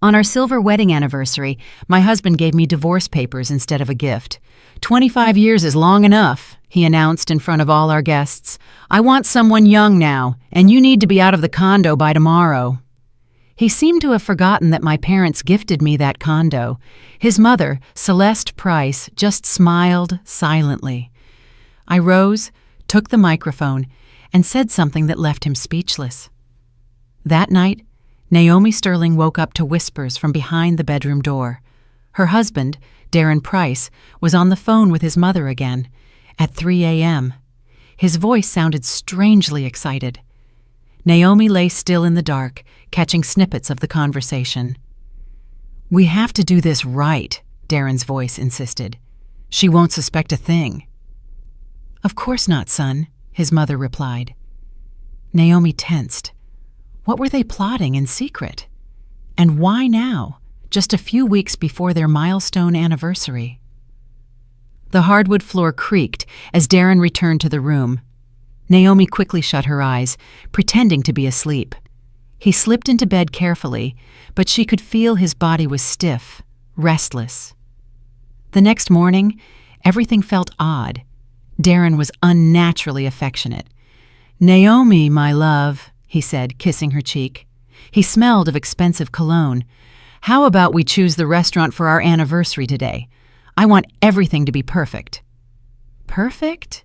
On our silver wedding anniversary, my husband gave me divorce papers instead of a gift. 25 years is long enough, he announced in front of all our guests. I want someone young now, and you need to be out of the condo by tomorrow. He seemed to have forgotten that my parents gifted me that condo. His mother, Celeste Price, just smiled silently. I rose, took the microphone, and said something that left him speechless. That night, Naomi Sterling woke up to whispers from behind the bedroom door. Her husband, Darren Price, was on the phone with his mother again, at 3 a.m. His voice sounded strangely excited. Naomi lay still in the dark, catching snippets of the conversation. "We have to do this right," Darren's voice insisted. "She won't suspect a thing." "Of course not, son," his mother replied. Naomi tensed. What were they plotting in secret? And why now, just a few weeks before their milestone anniversary? The hardwood floor creaked as Darren returned to the room. Naomi quickly shut her eyes, pretending to be asleep. He slipped into bed carefully, but she could feel his body was stiff, restless. The next morning, everything felt odd. Darren was unnaturally affectionate. "Naomi, my love," he said, kissing her cheek. He smelled of expensive cologne. "How about we choose the restaurant for our anniversary today? I want everything to be perfect." "Perfect?"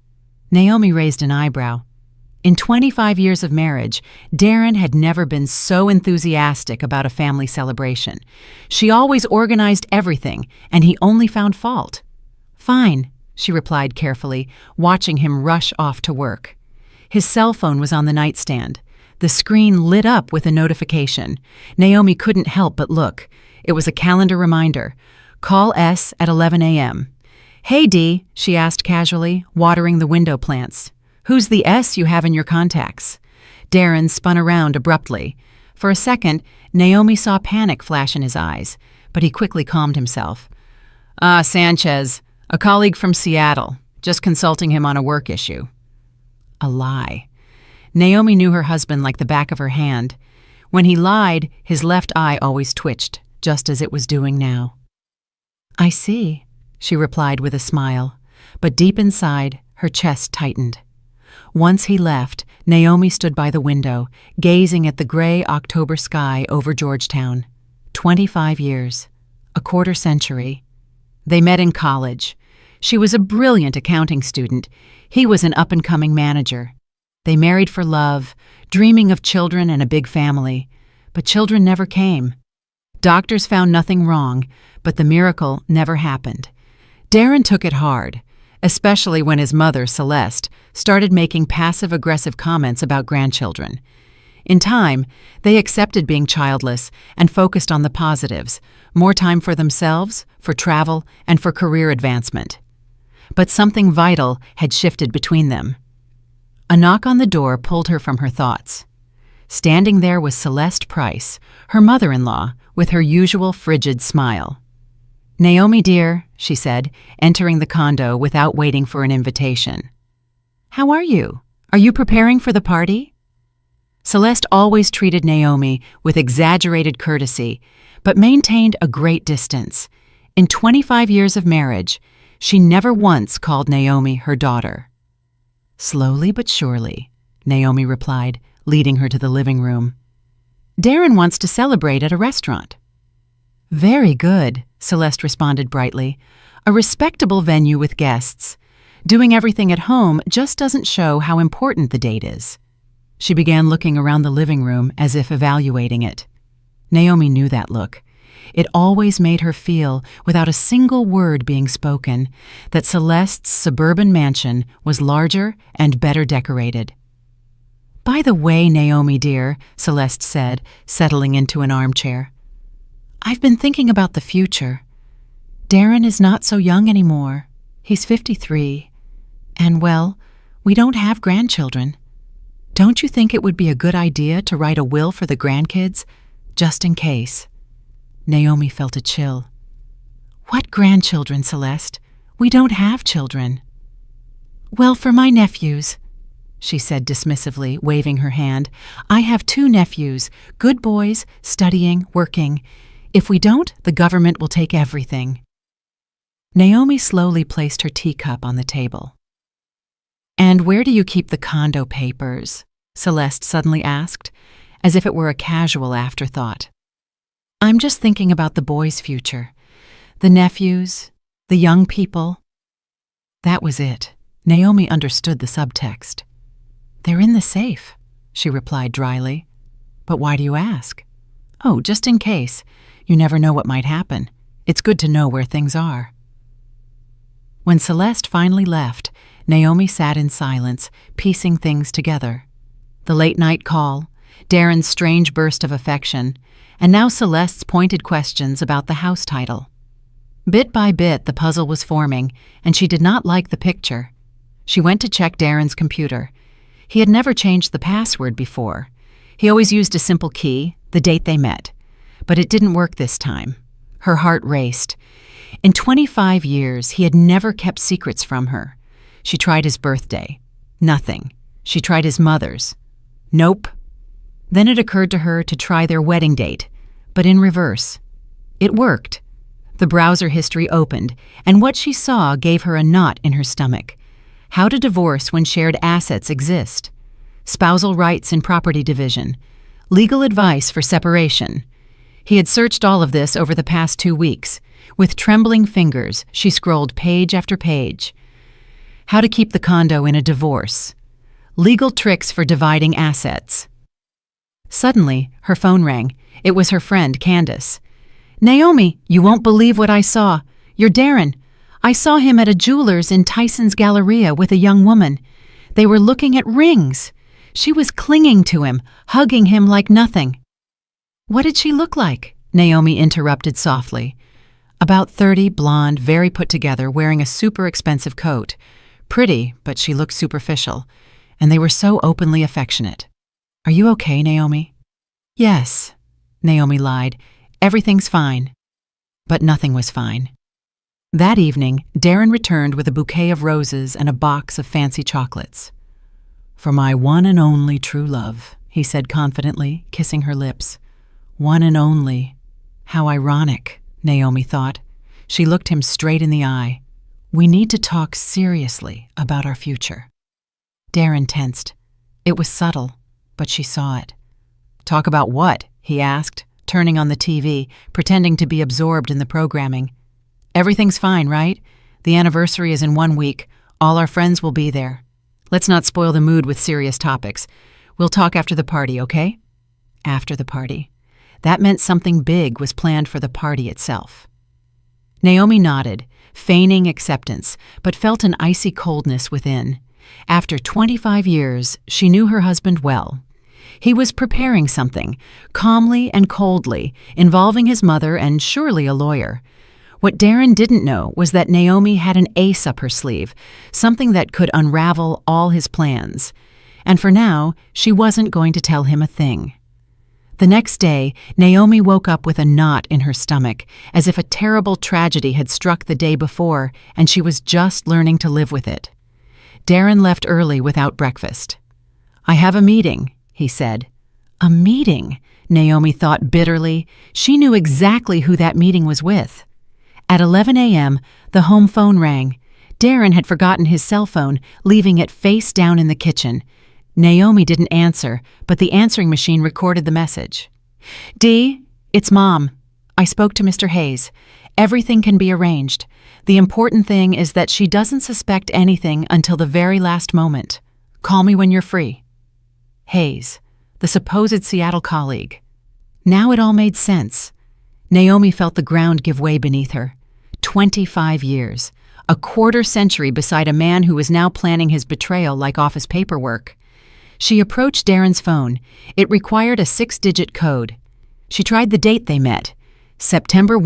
Naomi raised an eyebrow. In 25 years of marriage, Darren had never been so enthusiastic about a family celebration. She always organized everything, and he only found fault. "Fine," she replied carefully, watching him rush off to work. His cell phone was on the nightstand. The screen lit up with a notification. Naomi couldn't help but look. It was a calendar reminder. Call S at 11 a.m. "Hey, Dee," she asked casually, watering the window plants. "Who's the S you have in your contacts?" Darren spun around abruptly. For a second, Naomi saw panic flash in his eyes, but he quickly calmed himself. Sanchez, a colleague from Seattle, just consulting him on a work issue." A lie. Naomi knew her husband like the back of her hand. When he lied, his left eye always twitched, just as it was doing now. "I see," she replied with a smile, but deep inside, her chest tightened. Once he left, Naomi stood by the window, gazing at the gray October sky over Georgetown. 25 years. A quarter century. They met in college. She was a brilliant accounting student. He was an up-and-coming manager. They married for love, dreaming of children and a big family. But children never came. Doctors found nothing wrong, but the miracle never happened. Darren took it hard, especially when his mother, Celeste, started making passive-aggressive comments about grandchildren. In time, they accepted being childless and focused on the positives, more time for themselves, for travel, and for career advancement. But something vital had shifted between them. A knock on the door pulled her from her thoughts. Standing there was Celeste Price, her mother-in-law, with her usual frigid smile. "Naomi, dear," she said, entering the condo without waiting for an invitation. "How are you? Are you preparing for the party?" Celeste always treated Naomi with exaggerated courtesy, but maintained a great distance. In 25 years of marriage, she never once called Naomi her daughter. "Slowly but surely," Naomi replied, leading her to the living room. "Darren wants to celebrate at a restaurant." "Very good," Celeste responded brightly. "A respectable venue with guests. Doing everything at home just doesn't show how important the date is." She began looking around the living room as if evaluating it. Naomi knew that look. It always made her feel, without a single word being spoken, that Celeste's suburban mansion was larger and better decorated. "By the way, Naomi dear," Celeste said, settling into an armchair, "I've been thinking about the future. Darren is not so young anymore. He's 53. And, well, we don't have grandchildren. Don't you think it would be a good idea to write a will for the grandkids, just in case?" Naomi felt a chill. "What grandchildren, Celeste? We don't have children." "Well, for my nephews," she said dismissively, waving her hand. "I have 2 nephews, good boys, studying, working. If we don't, the government will take everything. Naomi slowly placed her teacup on the table. And where do you keep the condo papers? Celeste suddenly asked, as if it were a casual afterthought. I'm just thinking about the boys' future. The nephews, the young people. That was it. Naomi understood the subtext. They're in the safe, she replied dryly. But why do you ask? Oh, just in case. You never know what might happen. It's good to know where things are. When Celeste finally left, Naomi sat in silence, piecing things together. The late-night call, Darren's strange burst of affection, and now Celeste's pointed questions about the house title. Bit by bit, the puzzle was forming, and she did not like the picture. She went to check Darren's computer. He had never changed the password before. He always used a simple key, the date they met. But it didn't work this time. Her heart raced. In 25 years, he had never kept secrets from her. She tried his birthday. Nothing. She tried his mother's. Nope. Then it occurred to her to try their wedding date, but in reverse. It worked. The browser history opened, and what she saw gave her a knot in her stomach. How to divorce when shared assets exist. Spousal rights in property division. Legal advice for separation. He had searched all of this over the past 2 weeks. With trembling fingers, she scrolled page after page. How to keep the condo in a divorce. Legal tricks for dividing assets. Suddenly, her phone rang. It was her friend, Candace. Naomi, you won't believe what I saw. You're Darren. I saw him at a jeweler's in Tyson's Galleria with a young woman. They were looking at rings. She was clinging to him, hugging him like nothing. What did she look like? Naomi interrupted softly. About 30, blonde, very put together, wearing a super expensive coat. Pretty, but she looked superficial. And they were so openly affectionate. Are you okay, Naomi? Yes, Naomi lied. Everything's fine. But nothing was fine. That evening, Darren returned with a bouquet of roses and a box of fancy chocolates. For my one and only true love, he said confidently, kissing her lips. One and only. How ironic, Naomi thought. She looked him straight in the eye. We need to talk seriously about our future. Darren tensed. It was subtle, but she saw it. Talk about what? He asked, turning on the TV, pretending to be absorbed in the programming. Everything's fine, right? The anniversary is in 1 week. All our friends will be there. Let's not spoil the mood with serious topics. We'll talk after the party, okay? After the party. That meant something big was planned for the party itself. Naomi nodded, feigning acceptance, but felt an icy coldness within. After 25 years, she knew her husband well. He was preparing something, calmly and coldly, involving his mother and surely a lawyer. What Darren didn't know was that Naomi had an ace up her sleeve, something that could unravel all his plans. And for now, she wasn't going to tell him a thing. The next day, Naomi woke up with a knot in her stomach, as if a terrible tragedy had struck the day before and she was just learning to live with it. Darren left early without breakfast. I have a meeting, he said. A meeting? Naomi thought bitterly. She knew exactly who that meeting was with. At 11 a.m., the home phone rang. Darren had forgotten his cell phone, leaving it face down in the kitchen. Naomi didn't answer, but the answering machine recorded the message. Dee, it's Mom. I spoke to Mr. Hayes. Everything can be arranged. The important thing is that she doesn't suspect anything until the very last moment. Call me when you're free. Hayes, the supposed Seattle colleague. Now it all made sense. Naomi felt the ground give way beneath her. 25 years. A quarter century beside a man who was now planning his betrayal like office paperwork. She approached Darren's phone. It required a 6-digit code. She tried the date they met. September 1,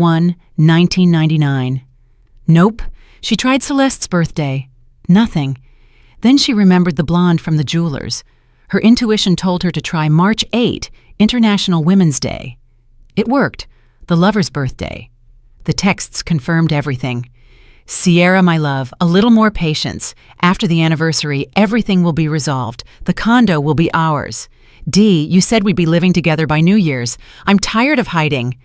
1999. Nope. She tried Celeste's birthday. Nothing. Then she remembered the blonde from the jeweler's. Her intuition told her to try March 8, International Women's Day. It worked. The lover's birthday. The texts confirmed everything. Sierra, my love, a little more patience. After the anniversary, everything will be resolved. The condo will be ours. Dee, you said we'd be living together by New Year's. I'm tired of hiding.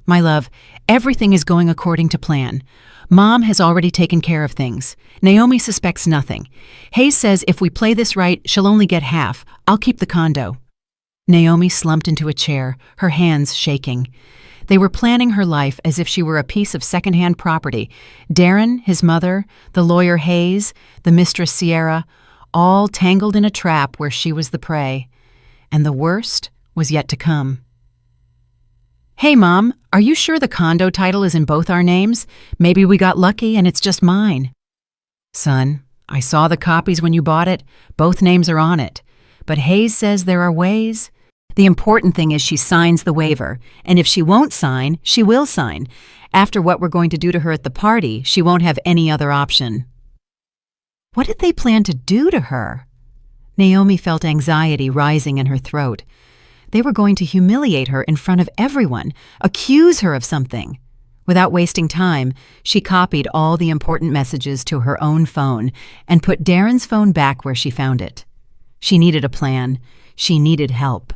My love, everything is going according to plan. Mom has already taken care of things. Naomi suspects nothing. Hayes says if we play this right, she'll only get half. I'll keep the condo. Naomi slumped into a chair, her hands shaking. They were planning her life as if she were a piece of secondhand property. Darren, his mother, the lawyer Hayes, the mistress Sierra, all tangled in a trap where she was the prey. And the worst was yet to come. Hey, Mom, are you sure the condo title is in both our names? Maybe we got lucky and it's just mine. Son, I saw the copies when you bought it. Both names are on it. But Hayes says there are ways. The important thing is she signs the waiver, and if she won't sign, she will sign. After what we're going to do to her at the party, she won't have any other option. What did they plan to do to her? Naomi felt anxiety rising in her throat. They were going to humiliate her in front of everyone, accuse her of something. Without wasting time, she copied all the important messages to her own phone and put Darren's phone back where she found it. She needed a plan. She needed help.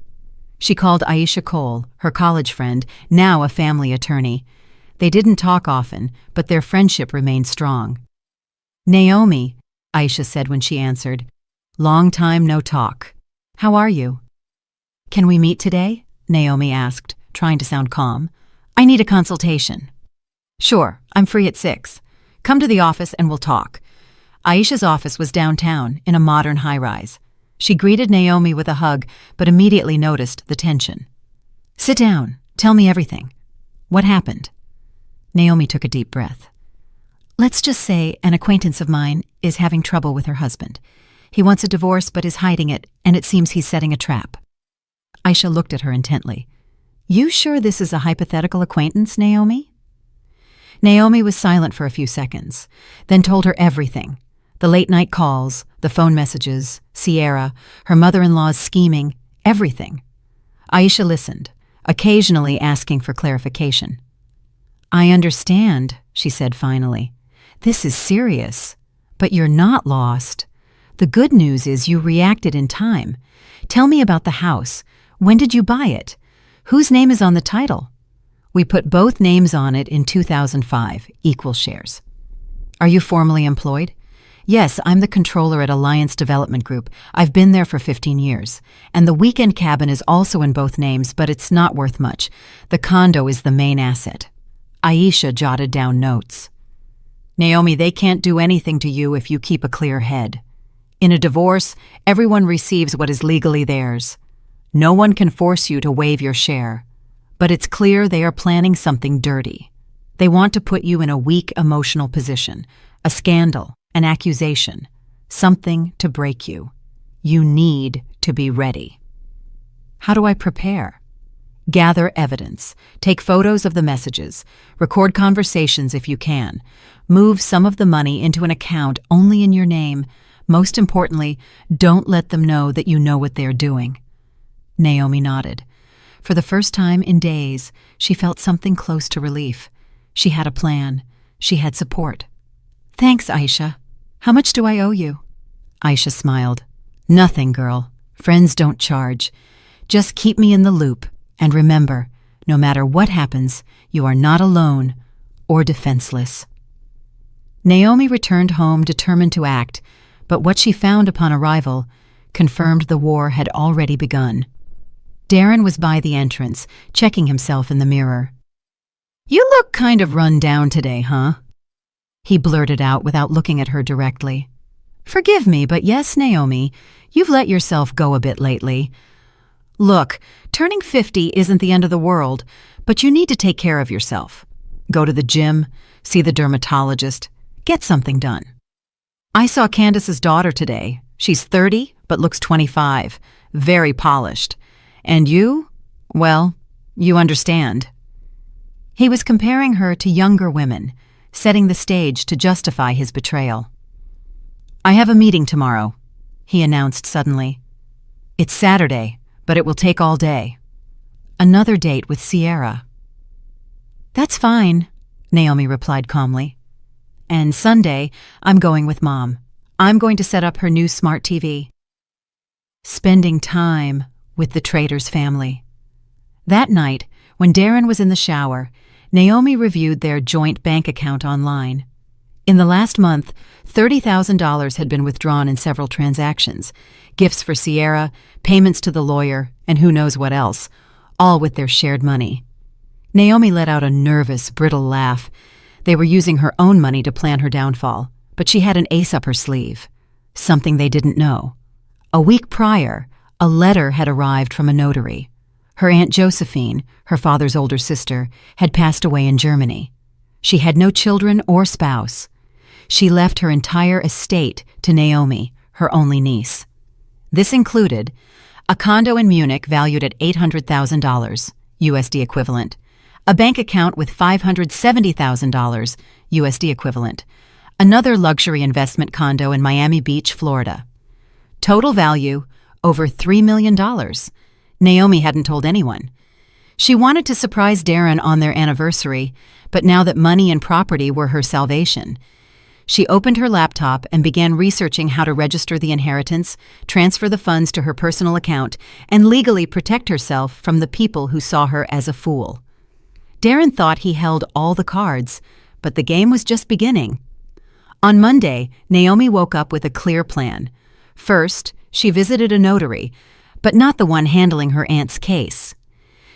She called Aisha Cole, her college friend, now a family attorney. They didn't talk often, but their friendship remained strong. Naomi, Aisha said when she answered. Long time no talk. How are you? Can we meet today? Naomi asked, trying to sound calm. I need a consultation. Sure, I'm free at 6. Come to the office and we'll talk. Aisha's office was downtown, in a modern high-rise. She greeted Naomi with a hug, but immediately noticed the tension. Sit down. Tell me everything. What happened? Naomi took a deep breath. Let's just say an acquaintance of mine is having trouble with her husband. He wants a divorce but is hiding it, and it seems he's setting a trap. Aisha looked at her intently. You sure this is a hypothetical acquaintance, Naomi? Naomi was silent for a few seconds, then told her everything. The late-night calls, the phone messages, Sierra, her mother-in-law's scheming, everything. Aisha listened, occasionally asking for clarification. I understand, she said finally. This is serious, but you're not lost. The good news is you reacted in time. Tell me about the house. When did you buy it? Whose name is on the title? We put both names on it in 2005, equal shares. Are you formally employed? Yes, I'm the controller at Alliance Development Group. I've been there for 15 years. And the weekend cabin is also in both names, but it's not worth much. The condo is the main asset. Aisha jotted down notes. Naomi, they can't do anything to you if you keep a clear head. In a divorce, everyone receives what is legally theirs. No one can force you to waive your share. But it's clear they are planning something dirty. They want to put you in a weak emotional position, a scandal, an accusation, something to break you. You need to be ready. How do I prepare? Gather evidence. Take photos of the messages. Record conversations if you can. Move some of the money into an account only in your name. Most importantly, don't let them know that you know what they're doing. Naomi nodded. For the first time in days, she felt something close to relief. She had a plan. She had support. Thanks, Aisha. How much do I owe you? Aisha smiled. Nothing, girl. Friends don't charge. Just keep me in the loop. And remember, no matter what happens, you are not alone or defenseless. Naomi returned home determined to act, but what she found upon arrival confirmed the war had already begun. Darren was by the entrance, checking himself in the mirror. You look kind of run down today, huh? He blurted out without looking at her directly. Forgive me, but yes, Naomi, you've let yourself go a bit lately. Look, turning 50 isn't the end of the world, but you need to take care of yourself. Go to the gym, see the dermatologist, get something done. I saw Candace's daughter today. She's 30, but looks 25, very polished. And you? Well, you understand. He was comparing her to younger women, setting the stage to justify his betrayal. I have a meeting tomorrow, he announced suddenly. It's Saturday, but it will take all day. Another date with Sierra. That's fine, Naomi replied calmly. And Sunday, I'm going with Mom. I'm going to set up her new smart TV. Spending time with the trader's family. That night, When Darren was in the shower, Naomi reviewed their joint bank account online. In the last month, $30,000 had been withdrawn in several transactions, gifts for Sierra, payments to the lawyer, and who knows what else, all with their shared money. Naomi let out a nervous, brittle laugh. They were using her own money to plan her downfall, but she had an ace up her sleeve, something they didn't know. A week prior, a letter had arrived from a notary. Her Aunt Josephine, her father's older sister, had passed away in Germany. She had no children or spouse. She left her entire estate to Naomi, her only niece. This included a condo in Munich valued at $800,000, USD equivalent, a bank account with $570,000, USD equivalent, another luxury investment condo in Miami Beach, Florida. Total value, over $3 million. Naomi hadn't told anyone. She wanted to surprise Darren on their anniversary, but now that money and property were her salvation, she opened her laptop and began researching how to register the inheritance, transfer the funds to her personal account, and legally protect herself from the people who saw her as a fool. Darren thought he held all the cards, but the game was just beginning. On Monday, Naomi woke up with a clear plan. First, she visited a notary, but not the one handling her aunt's case.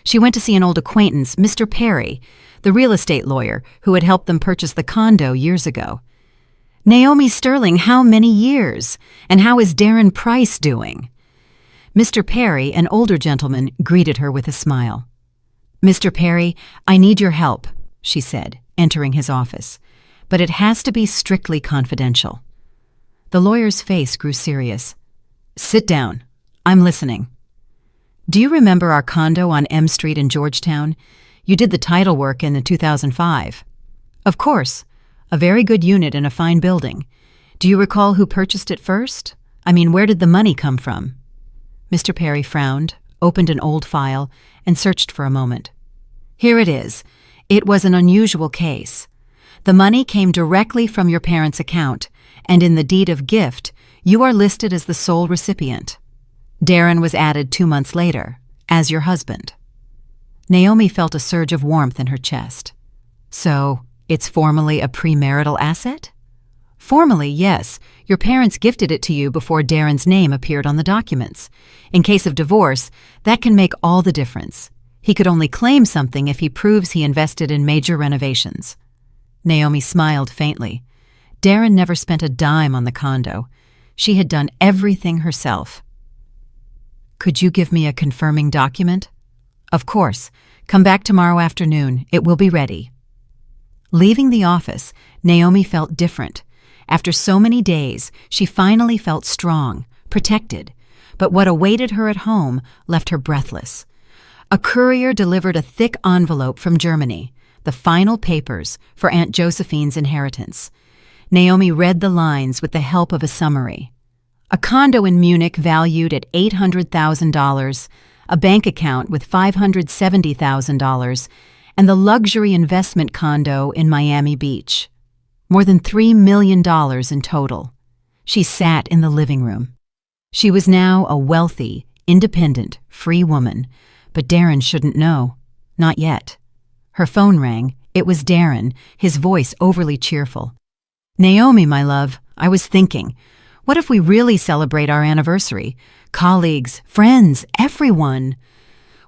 She went to see an old acquaintance, Mr. Perry, the real estate lawyer who had helped them purchase the condo years ago. Naomi Sterling, how many years? And how is Darren Price doing? Mr. Perry, an older gentleman, greeted her with a smile. Mr. Perry, I need your help, she said, entering his office, but it has to be strictly confidential. The lawyer's face grew serious. Sit down. I'm listening. Do you remember our condo on M Street in Georgetown? You did the title work in 2005. Of course. A very good unit in a fine building. Do you recall who purchased it first? I mean, where did the money come from? Mr. Perry frowned, opened an old file, and searched for a moment. Here it is. It was an unusual case. The money came directly from your parents' account, and in the deed of gift, you are listed as the sole recipient. Darren was added 2 months later, as your husband. Naomi felt a surge of warmth in her chest. So, it's formally a premarital asset? Formally, yes. Your parents gifted it to you before Darren's name appeared on the documents. In case of divorce, that can make all the difference. He could only claim something if he proves he invested in major renovations. Naomi smiled faintly. Darren never spent a dime on the condo. She had done everything herself. Could you give me a confirming document? Of course. Come back tomorrow afternoon. It will be ready. Leaving the office, Naomi felt different. After so many days, she finally felt strong, protected. But what awaited her at home left her breathless. A courier delivered a thick envelope from Germany, the final papers for Aunt Josephine's inheritance. Naomi read the lines with the help of a summary. A condo in Munich valued at $800,000, a bank account with $570,000, and the luxury investment condo in Miami Beach. More than $3 million in total. She sat in the living room. She was now a wealthy, independent, free woman, but Darren shouldn't know. Not yet. Her phone rang. It was Darren, his voice overly cheerful. Naomi, my love, I was thinking, what if we really celebrate our anniversary? Colleagues, friends, everyone.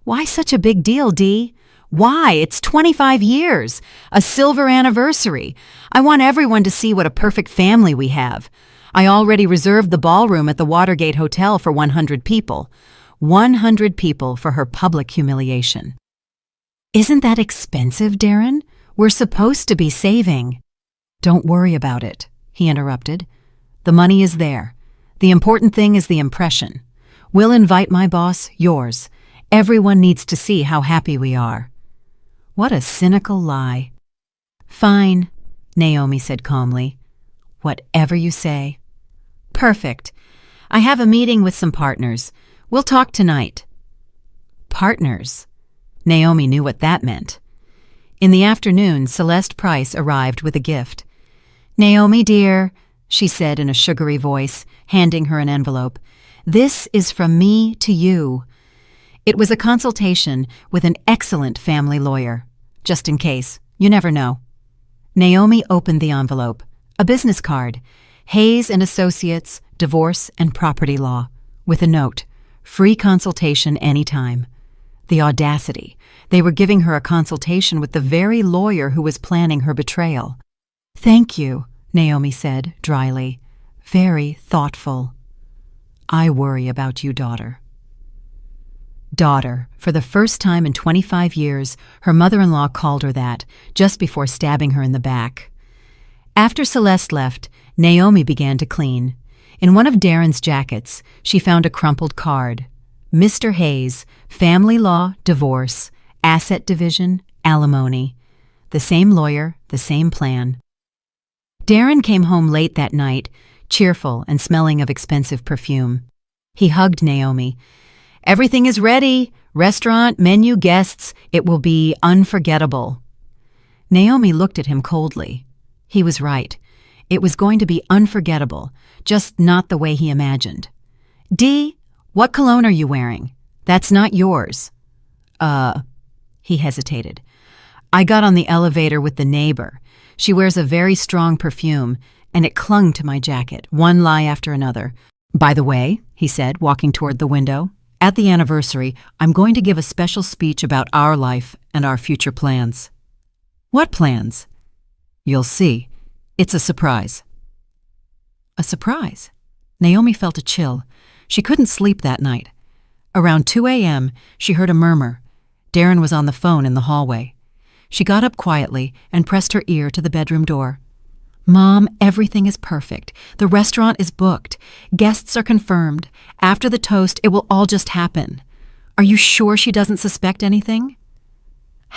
Why such a big deal, Dee? Why? It's 25 years. A silver anniversary. I want everyone to see what a perfect family we have. I already reserved the ballroom at the Watergate Hotel for 100 people. 100 people for her public humiliation. Isn't that expensive, Darren? We're supposed to be saving. Don't worry about it, he interrupted. The money is there. The important thing is the impression. We'll invite my boss, yours. Everyone needs to see how happy we are. What a cynical lie. Fine, Naomi said calmly. Whatever you say. Perfect. I have a meeting with some partners. We'll talk tonight. Partners. Naomi knew what that meant. In the afternoon, Celeste Price arrived with a gift. Naomi, dear, she said in a sugary voice, handing her an envelope. This is from me to you. It was a consultation with an excellent family lawyer. Just in case, you never know. Naomi opened the envelope. A business card. Hayes and Associates, Divorce and Property Law. With a note. Free consultation anytime. The audacity. They were giving her a consultation with the very lawyer who was planning her betrayal. "Thank you," Naomi said dryly. "Very thoughtful." "I worry about you, daughter." Daughter. For the first time in 25 years, her mother-in-law called her that, just before stabbing her in the back. After Celeste left, Naomi began to clean. In one of Darren's jackets, she found a crumpled card. Mr. Hayes, family law, divorce, asset division, alimony. The same lawyer, the same plan. Darren came home late that night, cheerful and smelling of expensive perfume. He hugged Naomi. "Everything is ready. Restaurant, menu, guests. It will be unforgettable." Naomi looked at him coldly. He was right. It was going to be unforgettable, just not the way he imagined. "Dee, what cologne are you wearing? That's not yours." He hesitated. "I got on the elevator with the neighbor. She wears a very strong perfume, and it clung to my jacket, one lie after another. By the way," he said, walking toward the window, "at the anniversary, I'm going to give a special speech about our life and our future plans." "What plans?" "You'll see. It's a surprise." A surprise? Naomi felt a chill. She couldn't sleep that night. Around 2 a.m., she heard a murmur. Darren was on the phone in the hallway. She got up quietly and pressed her ear to the bedroom door. "Mom, everything is perfect. The restaurant is booked. Guests are confirmed. After the toast, it will all just happen. Are you sure she doesn't suspect anything?"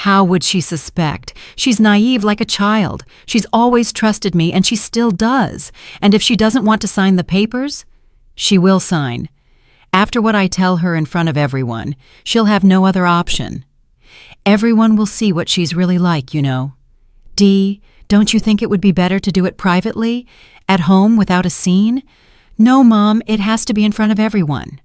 "How would she suspect? She's naive like a child. She's always trusted me, and she still does. And if she doesn't want to sign the papers, she will sign. After what I tell her in front of everyone, she'll have no other option. Everyone will see what she's really like, you know. Dee, don't you think it would be better to do it privately? At home without a scene?" "No, Mom, it has to be in front of everyone.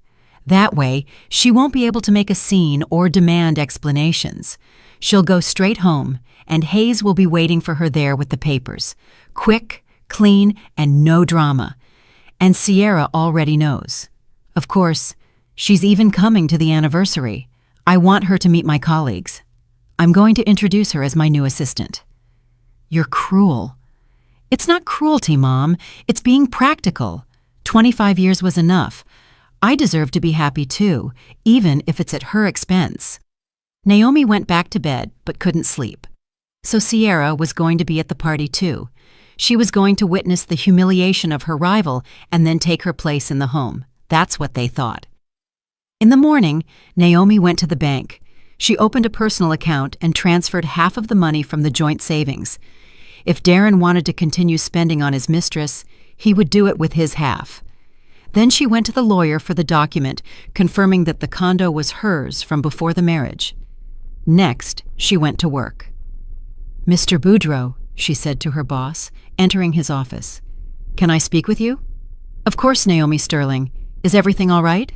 That way, she won't be able to make a scene or demand explanations. She'll go straight home, and Hayes will be waiting for her there with the papers. Quick, clean, and no drama. And Sierra already knows. Of course, she's even coming to the anniversary. I want her to meet my colleagues. I'm going to introduce her as my new assistant." "You're cruel." "It's not cruelty, Mom. It's being practical. 25 years was enough. I deserve to be happy too, even if it's at her expense." Naomi went back to bed but couldn't sleep. So Sierra was going to be at the party too. She was going to witness the humiliation of her rival and then take her place in the home. That's what they thought. In the morning, Naomi went to the bank. She opened a personal account and transferred half of the money from the joint savings. If Darren wanted to continue spending on his mistress, he would do it with his half. Then she went to the lawyer for the document confirming that the condo was hers from before the marriage. Next, she went to work. "Mr. Boudreau," she said to her boss, entering his office. "Can I speak with you?" "Of course, Naomi Sterling. Is everything all right?"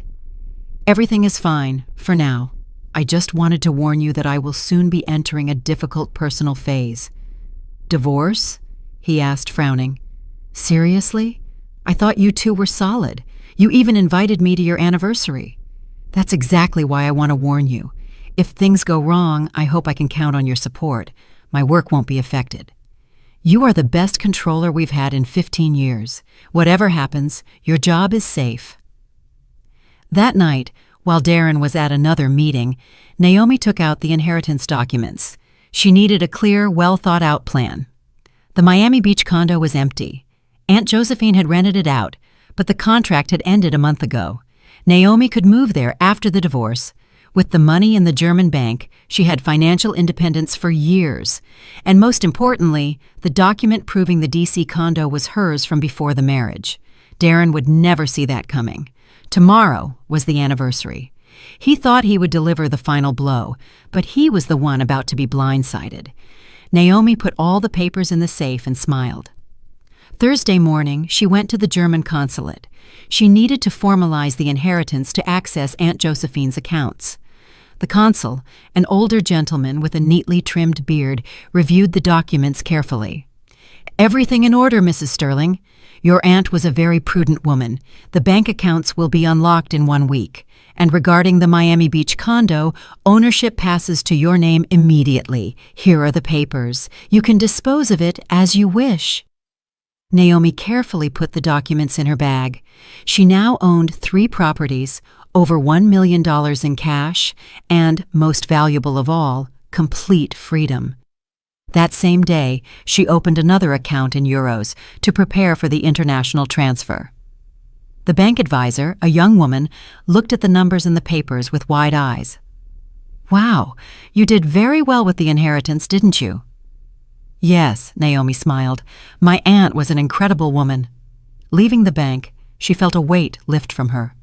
"Everything is fine, for now. I just wanted to warn you that I will soon be entering a difficult personal phase." "Divorce?" he asked, frowning. "Seriously? I thought you two were solid. You even invited me to your anniversary." "That's exactly why I want to warn you. If things go wrong, I hope I can count on your support. My work won't be affected. You are the best controller we've had in 15 years. Whatever happens, your job is safe." That night, while Darren was at another meeting, Naomi took out the inheritance documents. She needed a clear, well-thought-out plan. The Miami Beach condo was empty. Aunt Josephine had rented it out, but the contract had ended a month ago. Naomi could move there after the divorce. With the money in the German bank, she had financial independence for years. And most importantly, the document proving the D.C. condo was hers from before the marriage. Darren would never see that coming. Tomorrow was the anniversary. He thought he would deliver the final blow, but he was the one about to be blindsided. Naomi put all the papers in the safe and smiled. Thursday morning, she went to the German consulate. She needed to formalize the inheritance to access Aunt Josephine's accounts. The consul, an older gentleman with a neatly trimmed beard, reviewed the documents carefully. "Everything in order, Mrs. Sterling. Your aunt was a very prudent woman. The bank accounts will be unlocked in 1 week. And regarding the Miami Beach condo, ownership passes to your name immediately. Here are the papers. You can dispose of it as you wish." Naomi carefully put the documents in her bag. She now owned 3 properties, over $1 million in cash, and, most valuable of all, complete freedom. That same day, she opened another account in euros to prepare for the international transfer. The bank advisor, a young woman, looked at the numbers in the papers with wide eyes. "Wow, you did very well with the inheritance, didn't you?" "Yes," Naomi smiled. "My aunt was an incredible woman." Leaving the bank, she felt a weight lift from her.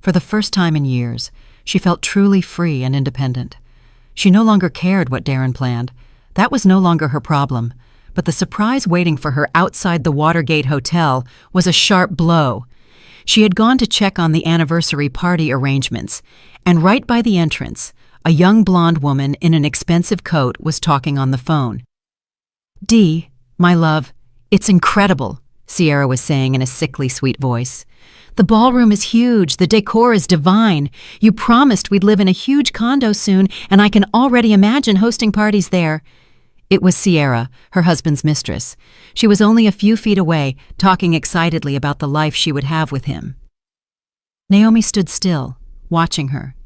For the first time in years, she felt truly free and independent. She no longer cared what Darren planned. That was no longer her problem. But the surprise waiting for her outside the Watergate Hotel was a sharp blow. She had gone to check on the anniversary party arrangements, and right by the entrance, a young blonde woman in an expensive coat was talking on the phone. "Dee, my love, it's incredible," Sierra was saying in a sickly sweet voice. "The ballroom is huge, the decor is divine. You promised we'd live in a huge condo soon, and I can already imagine hosting parties there." It was Sierra, her husband's mistress. She was only a few feet away, talking excitedly about the life she would have with him. Naomi stood still, watching her.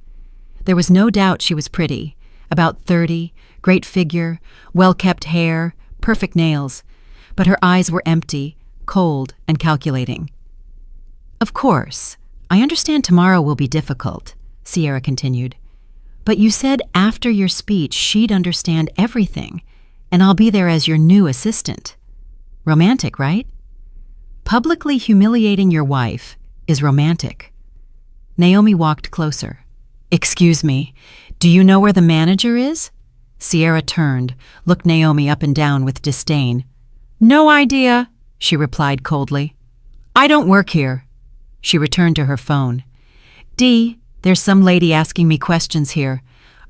There was no doubt she was pretty. About 30, great figure, well-kept hair, perfect nails. But her eyes were empty, cold, and calculating. "Of course, I understand tomorrow will be difficult," Sierra continued. "But you said after your speech she'd understand everything. And I'll be there as your new assistant. Romantic, right?" "Publicly humiliating your wife is romantic." Naomi walked closer. "Excuse me, do you know where the manager is?" Sierra turned, looked Naomi up and down with disdain. "No idea," she replied coldly. "I don't work here." She returned to her phone. "Dee, there's some lady asking me questions here.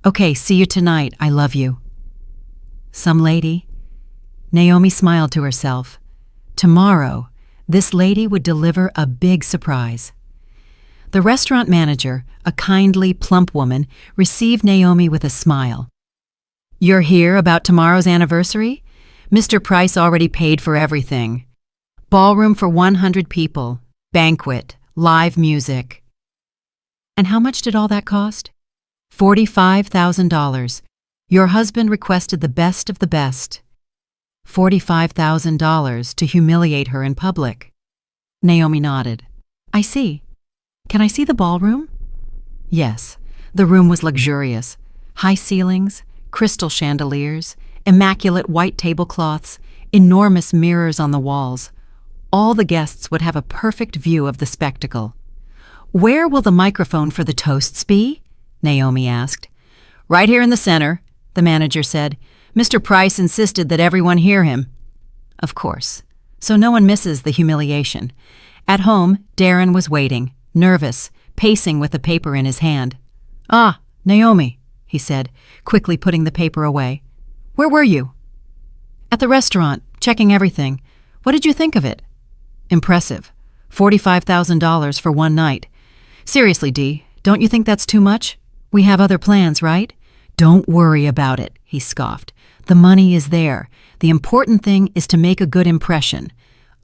Okay, see you tonight. I love you." Some lady? Naomi smiled to herself. Tomorrow, this lady would deliver a big surprise. The restaurant manager, a kindly, plump woman, received Naomi with a smile. "You're here about tomorrow's anniversary? Mr. Price already paid for everything. Ballroom for 100 people, banquet, live music." "And how much did all that cost?" $45,000. Your husband requested the best of the best. $45,000 to humiliate her in public. Naomi nodded. "I see. Can I see the ballroom?" Yes, the room was luxurious. High ceilings, crystal chandeliers, immaculate white tablecloths, enormous mirrors on the walls. All the guests would have a perfect view of the spectacle. "Where will the microphone for the toasts be?" Naomi asked. "Right here in the center," the manager said. "Mr. Price insisted that everyone hear him." Of course. So no one misses the humiliation. At home, Darren was waiting, nervous, pacing with the paper in his hand. "Ah, Naomi," he said, quickly putting the paper away. "Where were you?" "At the restaurant, checking everything. What did you think of it?" "Impressive. $45,000 for one night. Seriously, Dee, don't you think that's too much? We have other plans, right?" "Don't worry about it," he scoffed. "The money is there. The important thing is to make a good impression.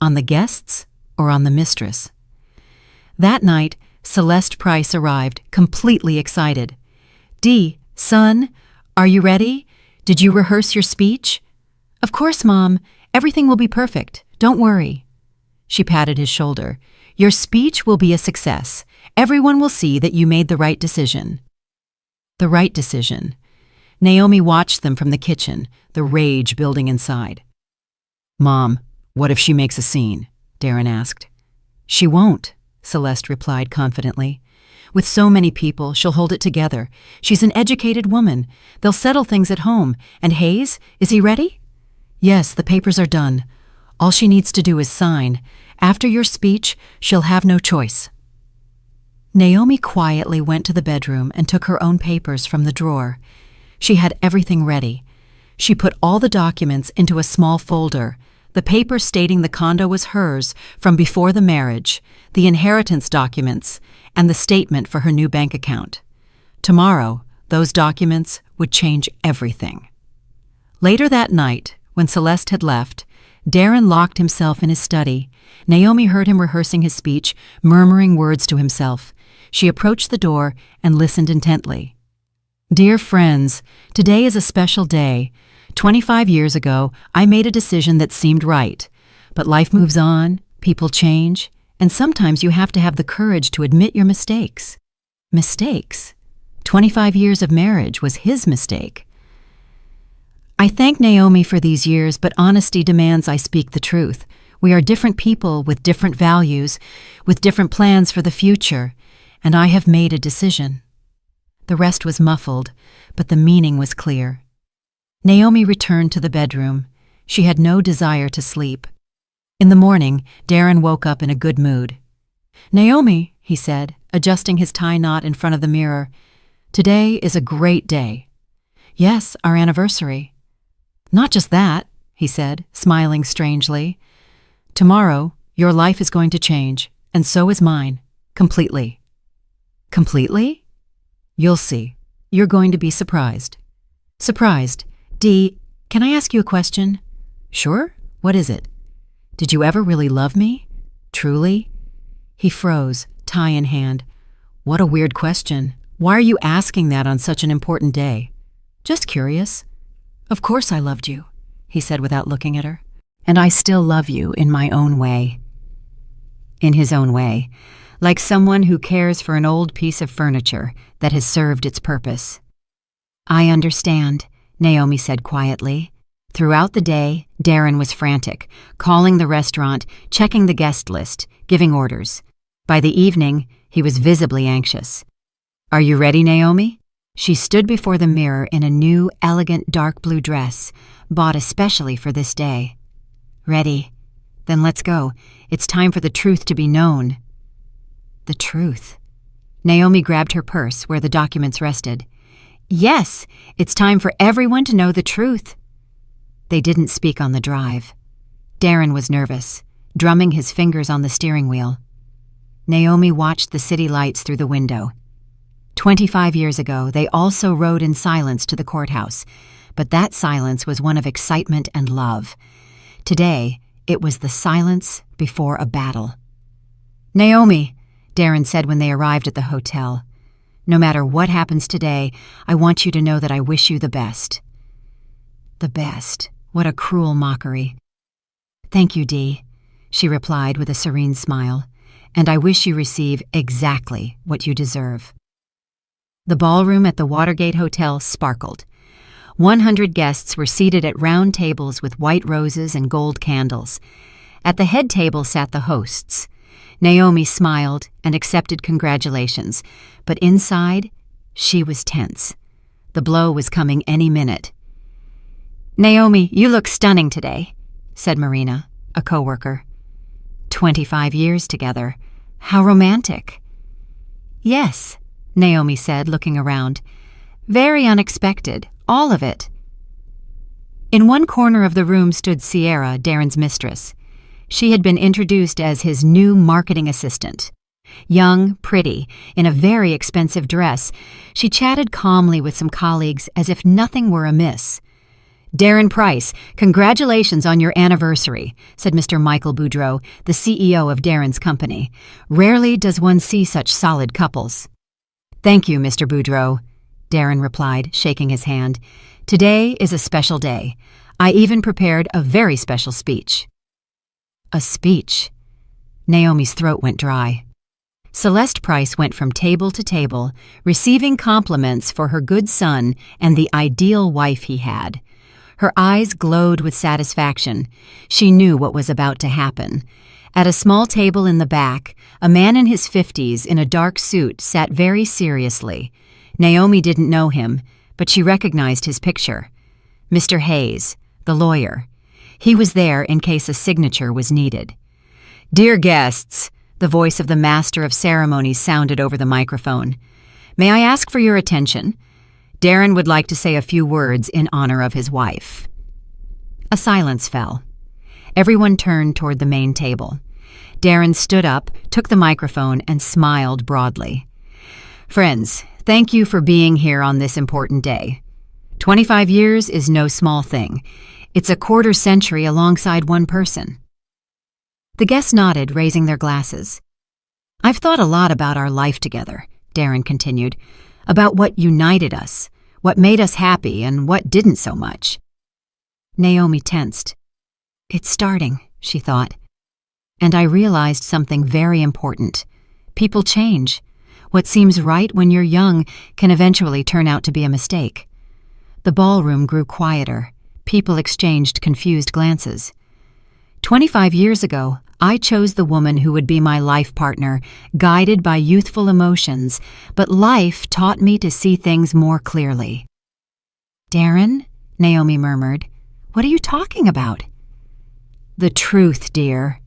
On the guests or on the mistress?" That night, Celeste Price arrived, completely excited. "Dee, son, are you ready? Did you rehearse your speech?" "Of course, Mom. Everything will be perfect. Don't worry." She patted his shoulder. "Your speech will be a success. Everyone will see that you made the right decision." The right decision. Naomi watched them from the kitchen, the rage building inside. "Mom, what if she makes a scene?" Darren asked. "She won't," Celeste replied confidently. "With so many people, she'll hold it together. She's an educated woman. They'll settle things at home. And Hayes, is he ready?" "Yes, the papers are done. All she needs to do is sign. After your speech, she'll have no choice." Naomi quietly went to the bedroom and took her own papers from the drawer. She had everything ready. She put all the documents into a small folder, the paper stating the condo was hers from before the marriage, the inheritance documents, and the statement for her new bank account. Tomorrow, those documents would change everything. Later that night, when Celeste had left, Darren locked himself in his study. Naomi heard him rehearsing his speech, murmuring words to himself. She approached the door and listened intently. Dear friends, today is a special day. 25 years ago, I made a decision that seemed right. But life moves on, people change, and sometimes you have to have the courage to admit your mistakes. Mistakes? 25 years of marriage was his mistake. I thank Naomi for these years, but honesty demands I speak the truth. We are different people with different values, with different plans for the future, and I have made a decision. The rest was muffled, but the meaning was clear. Naomi returned to the bedroom. She had no desire to sleep. In the morning, Darren woke up in a good mood. Naomi, he said, adjusting his tie knot in front of the mirror, today is a great day. Yes, our anniversary. Not just that, he said, smiling strangely. Tomorrow, your life is going to change, and so is mine, completely. Completely? You'll see. You're going to be surprised. Surprised. Dee, can I ask you a question? Sure. What is it? Did you ever really love me? Truly? He froze, tie in hand. What a weird question. Why are you asking that on such an important day? Just curious. Of course I loved you, he said without looking at her. And I still love you in my own way. In his own way, like someone who cares for an old piece of furniture that has served its purpose. I understand, Naomi said quietly. Throughout the day, Darren was frantic, calling the restaurant, checking the guest list, giving orders. By the evening, he was visibly anxious. Are you ready, Naomi? She stood before the mirror in a new, elegant dark blue dress, bought especially for this day. Ready. Then let's go. It's time for the truth to be known. The truth. Naomi grabbed her purse where the documents rested. Yes, it's time for everyone to know the truth. They didn't speak on the drive. Darren was nervous, drumming his fingers on the steering wheel. Naomi watched the city lights through the window. 25 years ago, they also rode in silence to the courthouse, but that silence was one of excitement and love. Today, it was the silence before a battle. Naomi, Darren said when they arrived at the hotel, no matter what happens today, I want you to know that I wish you the best. The best. What a cruel mockery. Thank you, Dee, she replied with a serene smile, and I wish you receive exactly what you deserve. The ballroom at the Watergate Hotel sparkled. 100 guests were seated at round tables with white roses and gold candles. At the head table sat the hosts. Naomi smiled and accepted congratulations, but inside, she was tense. The blow was coming any minute. Naomi, you look stunning today, said Marina, a coworker. 25 years together. How romantic. Yes, Naomi said, looking around. Very unexpected, all of it. In one corner of the room stood Sierra, Darren's mistress. She had been introduced as his new marketing assistant. Young, pretty, in a very expensive dress, she chatted calmly with some colleagues as if nothing were amiss. Darren Price, congratulations on your anniversary, said Mr. Michael Boudreau, the CEO of Darren's company. Rarely does one see such solid couples. Thank you, Mr. Boudreau, Darren replied, shaking his hand. Today is a special day. I even prepared a very special speech. A speech. Naomi's throat went dry. Celeste Price went from table to table, receiving compliments for her good son and the ideal wife he had. Her eyes glowed with satisfaction. She knew what was about to happen. At a small table in the back, a man in his 50s in a dark suit sat very seriously. Naomi didn't know him, but she recognized his picture. Mr. Hayes, the lawyer. He was there in case a signature was needed. Dear guests, the The voice of the master of ceremonies sounded over the microphone. "May I ask for your attention? Darren would like to say a few words in honor of his wife." A silence fell. Everyone turned toward the main table. Darren stood up, took the microphone, and smiled broadly. "Friends, thank you for being here on this important day. 25 years is no small thing. It's a quarter century alongside one person." The guests nodded, raising their glasses. "I've thought a lot about our life together," Darren continued, "about what united us, what made us happy, and what didn't so much." Naomi tensed. "It's starting," she thought. "And I realized something very important. People change. What seems right when you're young can eventually turn out to be a mistake." The ballroom grew quieter. People exchanged confused glances. 25 years ago, I chose the woman who would be my life partner, guided by youthful emotions, but life taught me to see things more clearly. "Darren," Naomi murmured, "what are you talking about?" "The truth, dear.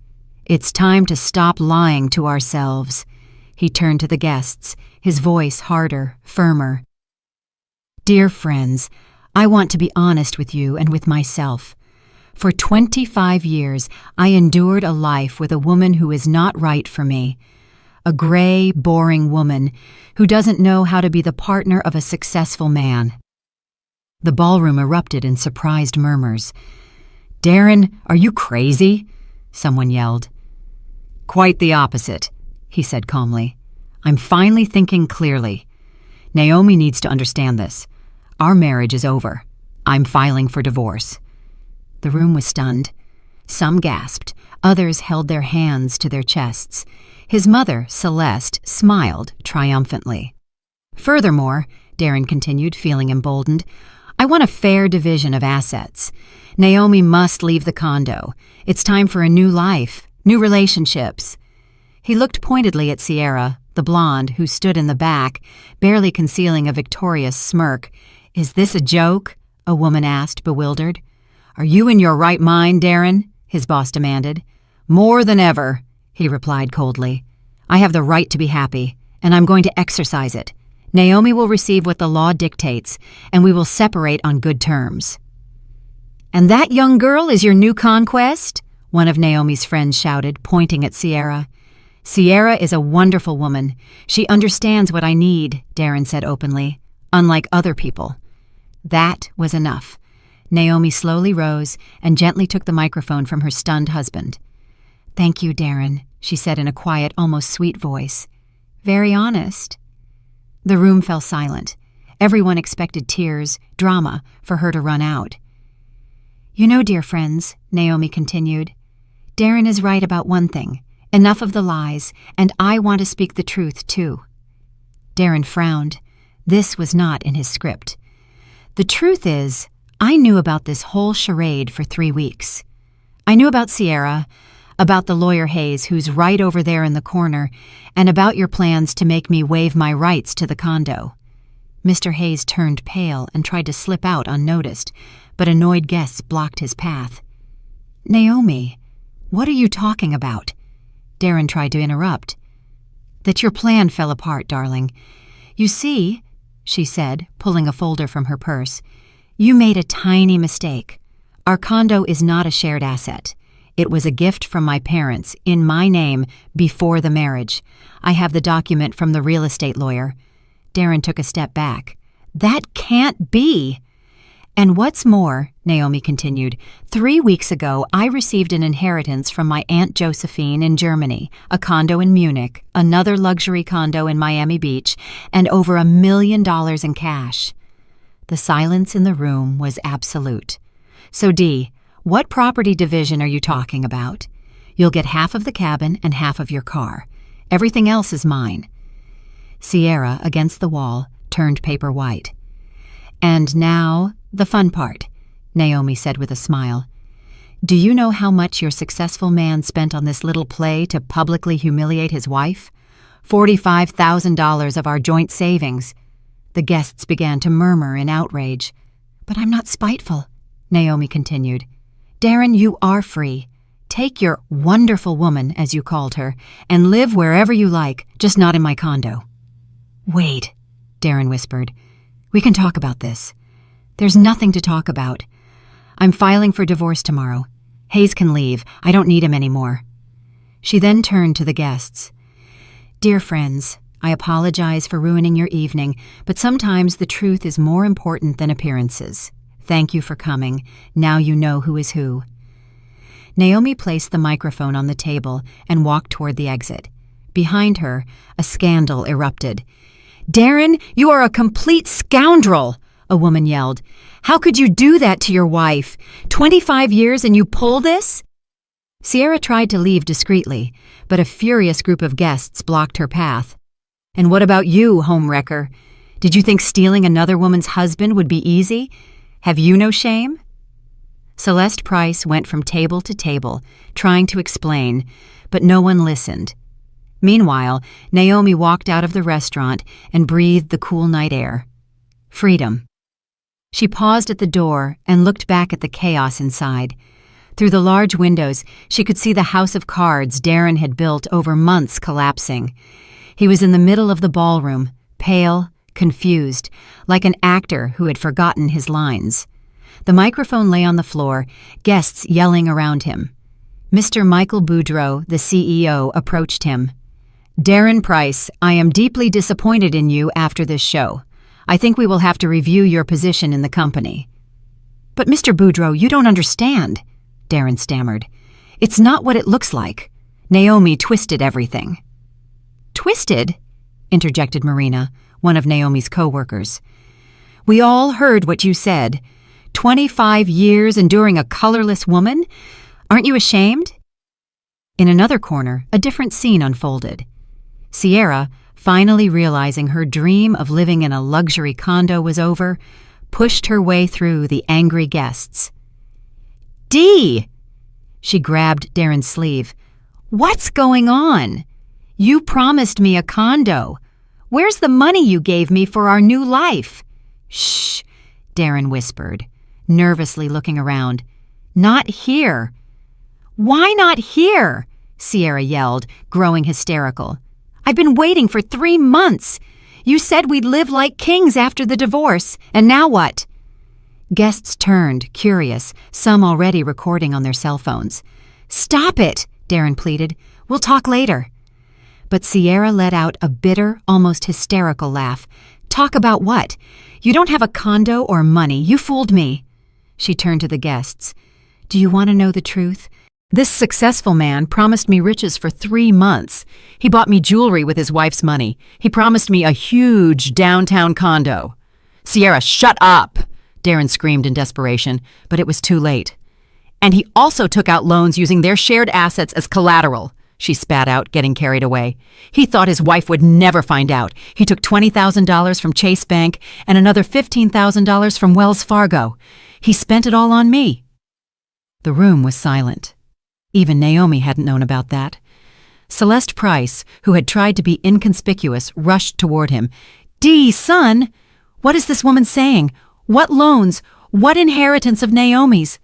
It's time to stop lying to ourselves." He turned to the guests, his voice harder, firmer. "Dear friends, I want to be honest with you and with myself. For 25 years, I endured a life with a woman who is not right for me. A gray, boring woman who doesn't know how to be the partner of a successful man." The ballroom erupted in surprised murmurs. "Darren, are you crazy?" someone yelled. "Quite the opposite," he said calmly. "I'm finally thinking clearly. Naomi needs to understand this. Our marriage is over. I'm filing for divorce." The room was stunned. Some gasped. Others held their hands to their chests. His mother, Celeste, smiled triumphantly. "Furthermore," Darren continued, feeling emboldened, "I want a fair division of assets. Naomi must leave the condo. It's time for a new life, new relationships." He looked pointedly at Sierra, the blonde, who stood in the back, barely concealing a victorious smirk. "Is this a joke?" a woman asked, bewildered. "Are you in your right mind, Darren?" his boss demanded. "More than ever," he replied coldly. "I have the right to be happy, and I'm going to exercise it. Naomi will receive what the law dictates, and we will separate on good terms." "And that young girl is your new conquest?" one of Naomi's friends shouted, pointing at Sierra. "Sierra is a wonderful woman. She understands what I need," Darren said openly, "unlike other people." That was enough. Naomi slowly rose and gently took the microphone from her stunned husband. "Thank you, Darren," she said in a quiet, almost sweet voice. "Very honest." The room fell silent. Everyone expected tears, drama, for her to run out. "You know, dear friends," Naomi continued, "Darren is right about one thing. Enough of the lies, and I want to speak the truth, too." Darren frowned. This was not in his script. "The truth is, I knew about this whole charade for 3 weeks. I knew about Sierra, about the lawyer Hayes who's right over there in the corner, and about your plans to make me waive my rights to the condo." Mr. Hayes turned pale and tried to slip out unnoticed, but annoyed guests blocked his path. "Naomi, what are you talking about?" Darren tried to interrupt. "That your plan fell apart, darling. You see," she said, pulling a folder from her purse, "you made a tiny mistake. Our condo is not a shared asset. It was a gift from my parents, in my name, before the marriage. I have the document from the real estate lawyer." Darren took a step back. "That can't be!" "And what's more," Naomi continued, 3 weeks ago I received an inheritance from my Aunt Josephine in Germany, a condo in Munich, another luxury condo in Miami Beach, and over $1 million in cash." The silence in the room was absolute. "So, Dee, what property division are you talking about?" "You'll get half of the cabin and half of your car. Everything else is mine." Sierra, against the wall, turned paper white. "And now, the fun part," Naomi said with a smile. "Do you know how much your successful man spent on this little play to publicly humiliate his wife? $45,000 of our joint savings." The guests began to murmur in outrage. "But I'm not spiteful," Naomi continued. "Darren, you are free. Take your wonderful woman, as you called her, and live wherever you like, just not in my condo. Wait, Darren whispered. We can talk about this. There's nothing to talk about. I'm filing for divorce tomorrow. Hayes can leave. I don't need him anymore. She then turned to the guests. Dear friends, I apologize for ruining your evening, but sometimes the truth is more important than appearances. Thank you for coming. Now you know who is who. Naomi placed the microphone on the table and walked toward the exit. Behind her, a scandal erupted. Darren, you are a complete scoundrel, a woman yelled. How could you do that to your wife? 25 years and you pull this? Sierra tried to leave discreetly, but a furious group of guests blocked her path. And what about you, homewrecker? Did you think stealing another woman's husband would be easy? Have you no shame? Celeste Price went from table to table, trying to explain, but no one listened. Meanwhile, Naomi walked out of the restaurant and breathed the cool night air. Freedom. She paused at the door and looked back at the chaos inside. Through the large windows, she could see the house of cards Darren had built over months collapsing. He was in the middle of the ballroom, pale, confused, like an actor who had forgotten his lines. The microphone lay on the floor, guests yelling around him. Mr. Michael Boudreau, the CEO, approached him. Darren Price, I am deeply disappointed in you after this show. I think we will have to review your position in the company. But Mr. Boudreau, you don't understand, Darren stammered. It's not what it looks like. Naomi twisted everything. Twisted? Interjected Marina, one of Naomi's co-workers. We all heard what you said. 25 years enduring a colorless woman? Aren't you ashamed? In another corner, a different scene unfolded. Sierra, finally realizing her dream of living in a luxury condo was over, pushed her way through the angry guests. Dee! She grabbed Darren's sleeve. What's going on? You promised me a condo. Where's the money you gave me for our new life? Shh, Darren whispered, nervously looking around. Not here. Why not here? Sierra yelled, growing hysterical. I've been waiting for 3 months. You said we'd live like kings after the divorce, and now what? Guests turned, curious, some already recording on their cell phones. Stop it, Darren pleaded. We'll talk later. But Sierra let out a bitter, almost hysterical laugh. Talk about what? You don't have a condo or money. You fooled me. She turned to the guests. Do you want to know the truth? This successful man promised me riches for 3 months. He bought me jewelry with his wife's money. He promised me a huge downtown condo. Sierra, shut up! Darren screamed in desperation, but it was too late. And he also took out loans using their shared assets as collateral, she spat out, getting carried away. He thought his wife would never find out. He took $20,000 from Chase Bank and another $15,000 from Wells Fargo. He spent it all on me. The room was silent. Even Naomi hadn't known about that. Celeste Price, who had tried to be inconspicuous, rushed toward him. Dee, son! What is this woman saying? What loans? What inheritance of Naomi's?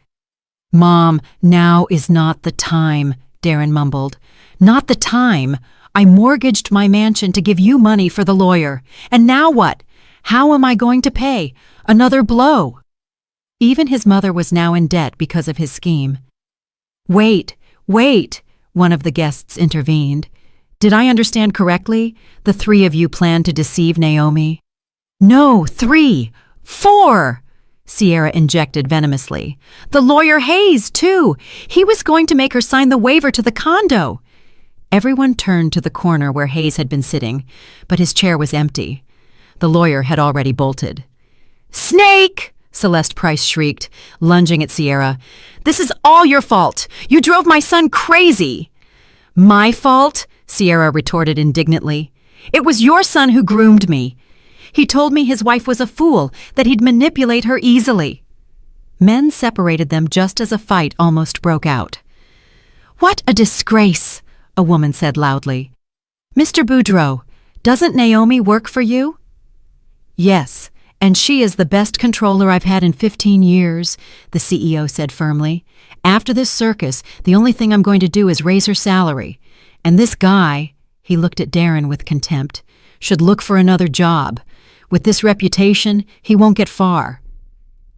Mom, now is not the time, Darren mumbled. Not the time. I mortgaged my mansion to give you money for the lawyer. And now what? How am I going to pay? Another blow. Even his mother was now in debt because of his scheme. Wait, one of the guests intervened. Did I understand correctly? The 3 of you planned to deceive Naomi? No, 3, 4, Sierra injected venomously. The lawyer Hayes, too. He was going to make her sign the waiver to the condo. Everyone turned to the corner where Hayes had been sitting, but his chair was empty. The lawyer had already bolted. Snake! Celeste Price shrieked, lunging at Sierra. This is all your fault. You drove my son crazy. My fault? Sierra retorted indignantly. It was your son who groomed me. He told me his wife was a fool, that he'd manipulate her easily. Men separated them just as a fight almost broke out. What a disgrace, a woman said loudly. Mr. Boudreau, doesn't Naomi work for you? Yes, And she is the best controller I've had in 15 years, the CEO said firmly. After this circus, the only thing I'm going to do is raise her salary. And this guy, he looked at Darren with contempt, should look for another job. With this reputation, he won't get far.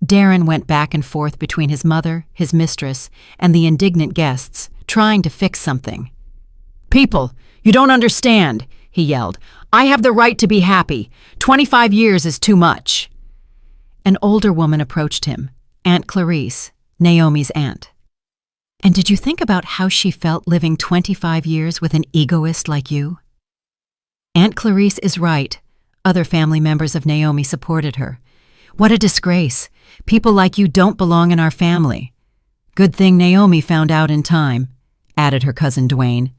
Darren went back and forth between his mother, his mistress, and the indignant guests, trying to fix something. "People, you don't understand," he yelled. "I have the right to be happy. 25 years is too much." An older woman approached him, Aunt Clarice, Naomi's aunt. "And did you think about how she felt living 25 years with an egoist like you?" Aunt Clarice is right. Other family members of Naomi supported her. "What a disgrace. People like you don't belong in our family." "Good thing Naomi found out in time," added her cousin Dwayne.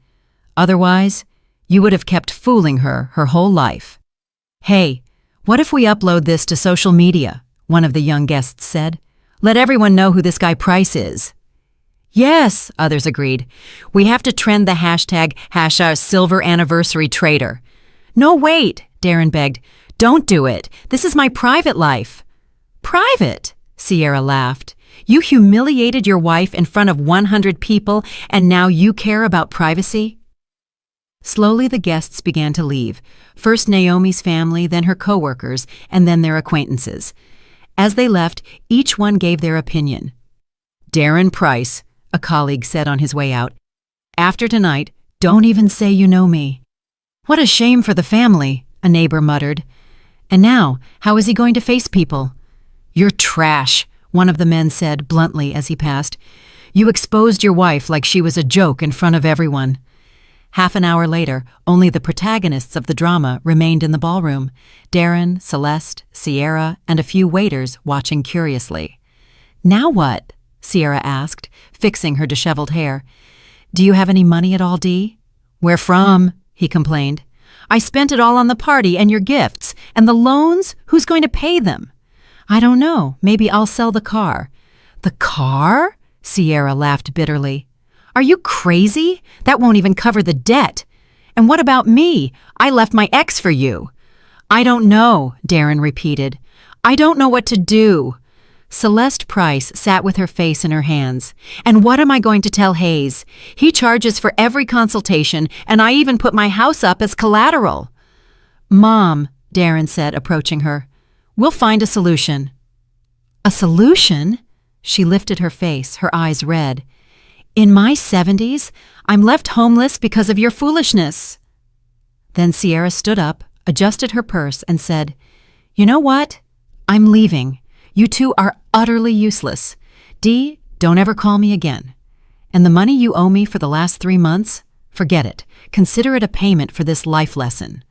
"Otherwise, you would have kept fooling her whole life." "Hey, what if we upload this to social media?" one of the young guests said. "Let everyone know who this guy Price is." "Yes," others agreed. "We have to trend the hashtag #SilverAnniversaryTraitor." "No, wait," Darren begged. "Don't do it. This is my private life." "Private?" Sierra laughed. "You humiliated your wife in front of 100 people, and now you care about privacy?" Slowly the guests began to leave, first Naomi's family, then her coworkers, and then their acquaintances. As they left, each one gave their opinion. "Darren Price," a colleague said on his way out. "After tonight, don't even say you know me." "What a shame for the family," a neighbor muttered. "And now, how is he going to face people?" "You're trash," one of the men said bluntly as he passed. "You exposed your wife like she was a joke in front of everyone." Half an hour later, only the protagonists of the drama remained in the ballroom: Darren, Celeste, Sierra, and a few waiters watching curiously. "Now what?" Sierra asked, fixing her disheveled hair. "Do you have any money at all, Dee?" "Where from?" he complained. "I spent it all on the party and your gifts. And the loans? Who's going to pay them?" "I don't know. Maybe I'll sell the car." "The car?" Sierra laughed bitterly. "Are you crazy? That won't even cover the debt. And what about me? I left my ex for you." "I don't know," Darren repeated. "I don't know what to do." Celeste Price sat with her face in her hands. "And what am I going to tell Hayes? He charges for every consultation, and I even put my house up as collateral." "Mom," Darren said, approaching her, "we'll find a solution." "A solution?" She lifted her face, her eyes red. "In my 70s, I'm left homeless because of your foolishness." Then Sierra stood up, adjusted her purse, and said, "You know what? I'm leaving. You two are utterly useless. Dee, don't ever call me again. And the money you owe me for the last 3 months? Forget it. Consider it a payment for this life lesson."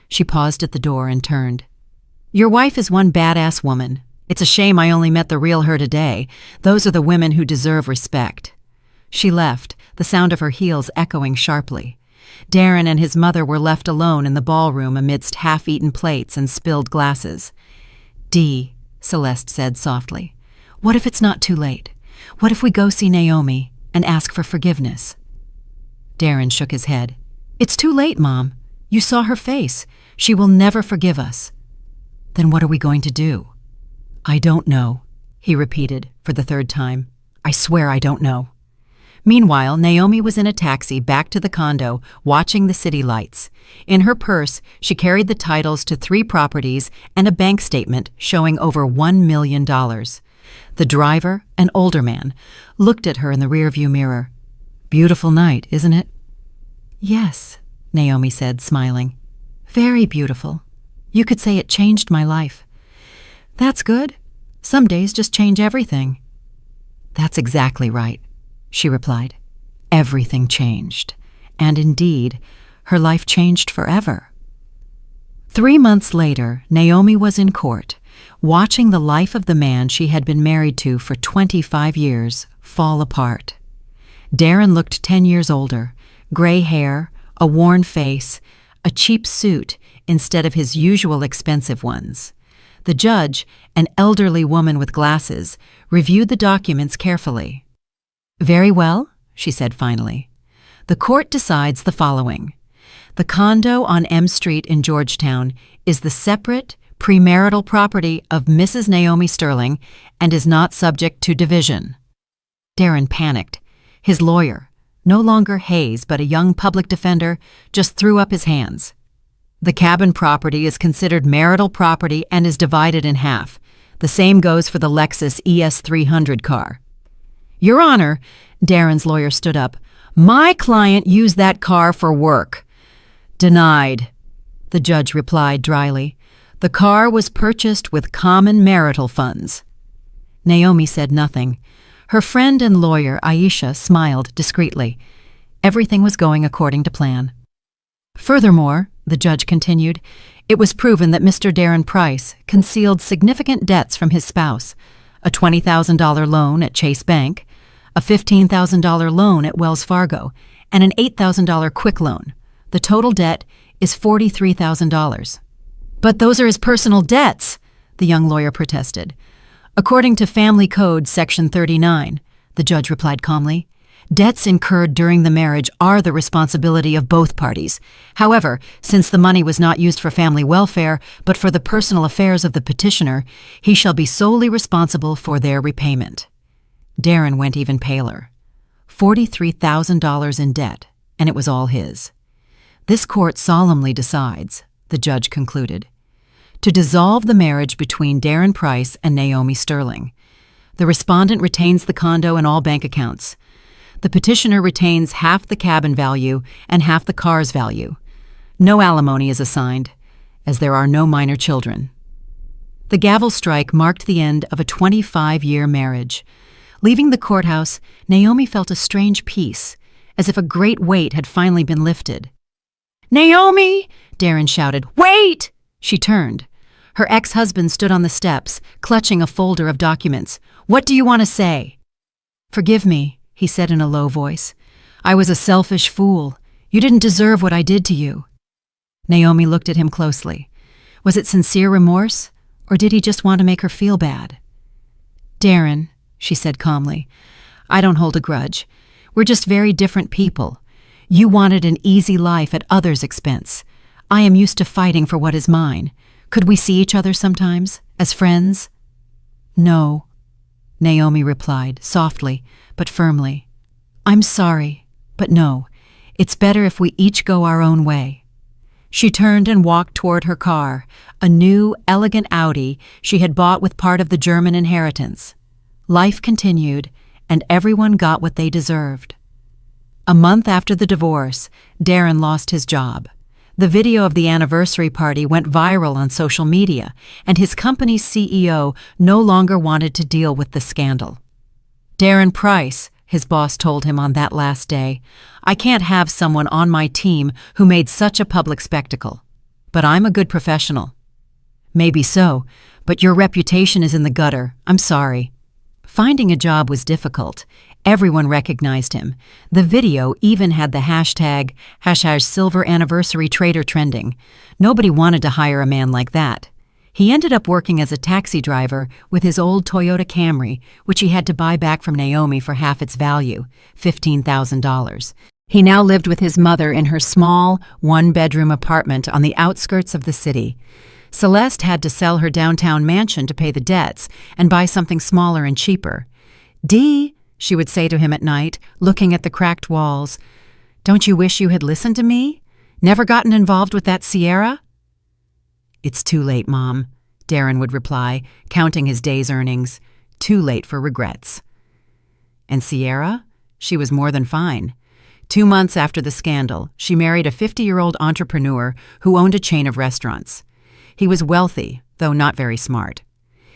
She paused at the door and turned. "Your wife is one badass woman. It's a shame I only met the real her today. Those are the women who deserve respect." She left, the sound of her heels echoing sharply. Darren and his mother were left alone in the ballroom amidst half-eaten plates and spilled glasses. "Dee," Celeste said softly, "what if it's not too late? What if we go see Naomi and ask for forgiveness?" Darren shook his head. "It's too late, Mom. You saw her face. She will never forgive us." "Then what are we going to do?" "I don't know," he repeated for the third time. "I swear I don't know." Meanwhile, Naomi was in a taxi back to the condo, watching the city lights. In her purse, she carried the titles to 3 properties and a bank statement showing over $1 million. The driver, an older man, looked at her in the rearview mirror. "Beautiful night, isn't it?" "Yes," Naomi said, smiling. "Very beautiful. You could say it changed my life." "That's good. Some days just change everything." "That's exactly right," she replied. Everything changed. And indeed, her life changed forever. 3 months later, Naomi was in court, watching the life of the man she had been married to for 25 years fall apart. Darren looked 10 years older, gray hair, a worn face, a cheap suit instead of his usual expensive ones. The judge, an elderly woman with glasses, reviewed the documents carefully. "Very well," she said finally. "The court decides the following. The condo on M Street in Georgetown is the separate, premarital property of Mrs. Naomi Sterling and is not subject to division. Darren panicked. His lawyer, no longer Hayes but a young public defender, just threw up his hands. The cabin property is considered marital property and is divided in half. The same goes for the Lexus ES300 car. Your Honor, Darren's lawyer stood up. My client used that car for work. Denied, the judge replied dryly. The car was purchased with common marital funds. Naomi said nothing. Her friend and lawyer, Aisha, smiled discreetly. Everything was going according to plan. Furthermore, the judge continued, it was proven that Mr. Darren Price concealed significant debts from his spouse, a $20,000 loan at Chase Bank, a $15,000 loan at Wells Fargo, and an $8,000 quick loan. The total debt is $43,000. But those are his personal debts, the young lawyer protested. According to Family Code Section 39, the judge replied calmly, debts incurred during the marriage are the responsibility of both parties. However, since the money was not used for family welfare, but for the personal affairs of the petitioner, he shall be solely responsible for their repayment. Darren went even paler. $43,000 in debt, and it was all his. This court solemnly decides, the judge concluded, to dissolve the marriage between Darren Price and Naomi Sterling. The respondent retains the condo and all bank accounts. The petitioner retains half the cabin value and half the car's value. No alimony is assigned, as there are no minor children. The gavel strike marked the end of a 25-year marriage. Leaving the courthouse, Naomi felt a strange peace, as if a great weight had finally been lifted. Naomi! Darren shouted. Wait! She turned. Her ex-husband stood on the steps, clutching a folder of documents. What do you want to say? Forgive me, he said in a low voice. I was a selfish fool. You didn't deserve what I did to you. Naomi looked at him closely. Was it sincere remorse, or did he just want to make her feel bad? Darren, she said calmly, I don't hold a grudge. We're just very different people. You wanted an easy life at others' expense. I am used to fighting for what is mine. Could we see each other sometimes, as friends? No, Naomi replied, softly but firmly. I'm sorry, but no. It's better if we each go our own way. She turned and walked toward her car, a new, elegant Audi she had bought with part of the German inheritance. Life continued, and everyone got what they deserved. A month after the divorce, Darren lost his job. The video of the anniversary party went viral on social media, and his company's CEO no longer wanted to deal with the scandal. Darren Price, his boss told him on that last day, I can't have someone on my team who made such a public spectacle. But I'm a good professional. Maybe so, but your reputation is in the gutter. I'm sorry. Finding a job was difficult. Everyone recognized him. The video even had the hashtag Silver Anniversary Trader trending. Nobody wanted to hire a man like that. He ended up working as a taxi driver with his old Toyota Camry, which he had to buy back from Naomi for half its value, $15,000. He now lived with his mother in her small, one-bedroom apartment on the outskirts of the city. Celeste had to sell her downtown mansion to pay the debts and buy something smaller and cheaper. Dee, she would say to him at night, looking at the cracked walls, don't you wish you had listened to me? Never gotten involved with that Sierra? It's too late, Mom, Darren would reply, counting his day's earnings. Too late for regrets. And Sierra? She was more than fine. 2 months after the scandal, she married a 50-year-old entrepreneur who owned a chain of restaurants. He was wealthy, though not very smart.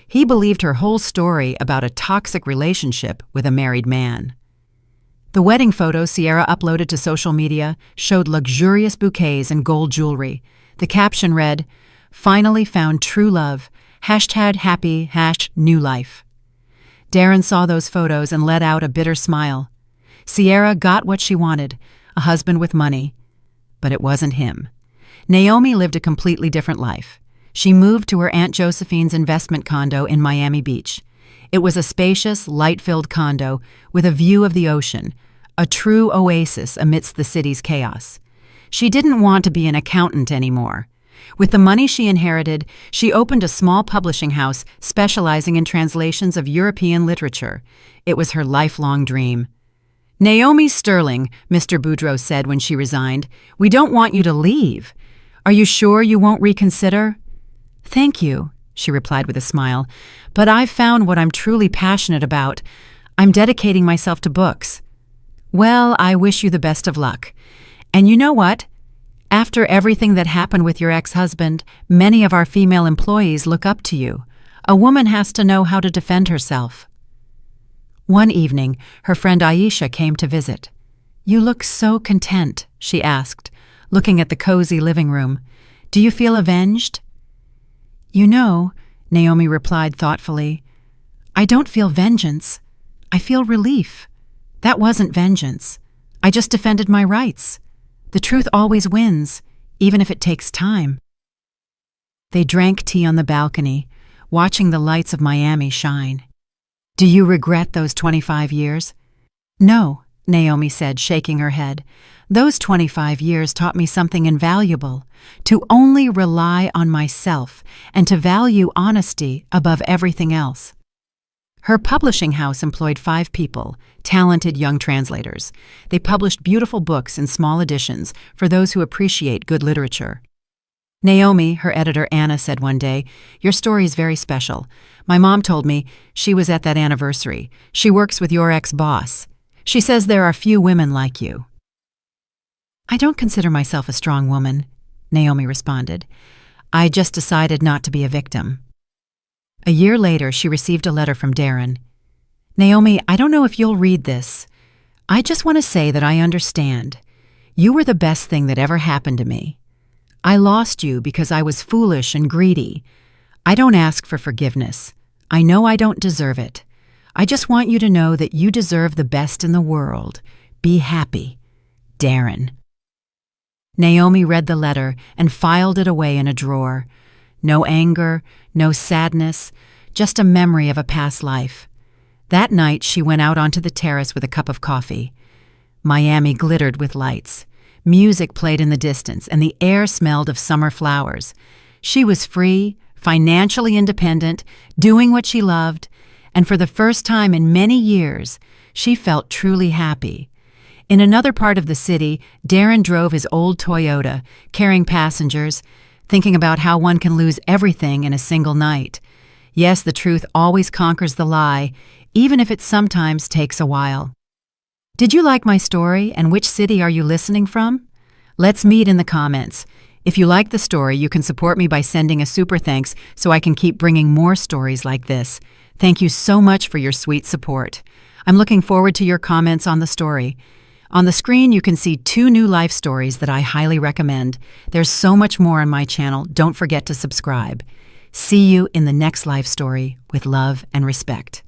He believed her whole story about a toxic relationship with a married man. The wedding photos Sierra uploaded to social media showed luxurious bouquets and gold jewelry. The caption read, Finally found true love, #happy, #new life. Darren saw those photos and let out a bitter smile. Sierra got what she wanted, a husband with money. But it wasn't him. Naomi lived a completely different life. She moved to her Aunt Josephine's investment condo in Miami Beach. It was a spacious, light-filled condo with a view of the ocean, a true oasis amidst the city's chaos. She didn't want to be an accountant anymore. With the money she inherited, she opened a small publishing house specializing in translations of European literature. It was her lifelong dream. "Naomi Sterling," Mr. Boudreau said when she resigned, "we don't want you to leave. Are you sure you won't reconsider?" "Thank you," she replied with a smile, "but I've found what I'm truly passionate about. I'm dedicating myself to books." "Well, I wish you the best of luck. And you know what? After everything that happened with your ex-husband, many of our female employees look up to you. A woman has to know how to defend herself." One evening, her friend Aisha came to visit. "You look so content," she asked, looking at the cozy living room. "Do you feel avenged?" "You know," Naomi replied thoughtfully, "I don't feel vengeance. I feel relief. That wasn't vengeance. I just defended my rights. The truth always wins, even if it takes time." They drank tea on the balcony, watching the lights of Miami shine. "Do you regret those 25 years?" "No," Naomi said, shaking her head. "Those 25 years taught me something invaluable, to only rely on myself and to value honesty above everything else." Her publishing house employed 5 people, talented young translators. They published beautiful books in small editions for those who appreciate good literature. Naomi, her editor Anna, said one day, "Your story is very special. My mom told me she was at that anniversary. She works with your ex-boss. She says there are few women like you." "I don't consider myself a strong woman," Naomi responded. "I just decided not to be a victim." A year later, she received a letter from Darren. "Naomi, I don't know if you'll read this. I just want to say that I understand. You were the best thing that ever happened to me. I lost you because I was foolish and greedy. I don't ask for forgiveness. I know I don't deserve it. I just want you to know that you deserve the best in the world. Be happy. Darren." Naomi read the letter and filed it away in a drawer. No anger, no sadness, just a memory of a past life. That night, she went out onto the terrace with a cup of coffee. Miami glittered with lights. Music played in the distance, and the air smelled of summer flowers. She was free, financially independent, doing what she loved, and for the first time in many years, she felt truly happy. In another part of the city, Darren drove his old Toyota, carrying passengers, thinking about how one can lose everything in a single night. Yes, the truth always conquers the lie, even if it sometimes takes a while. Did you like my story, and which city are you listening from? Let's meet in the comments. If you like the story, you can support me by sending a super thanks so I can keep bringing more stories like this. Thank you so much for your sweet support. I'm looking forward to your comments on the story. On the screen, you can see 2 new life stories that I highly recommend. There's so much more on my channel. Don't forget to subscribe. See you in the next life story with love and respect.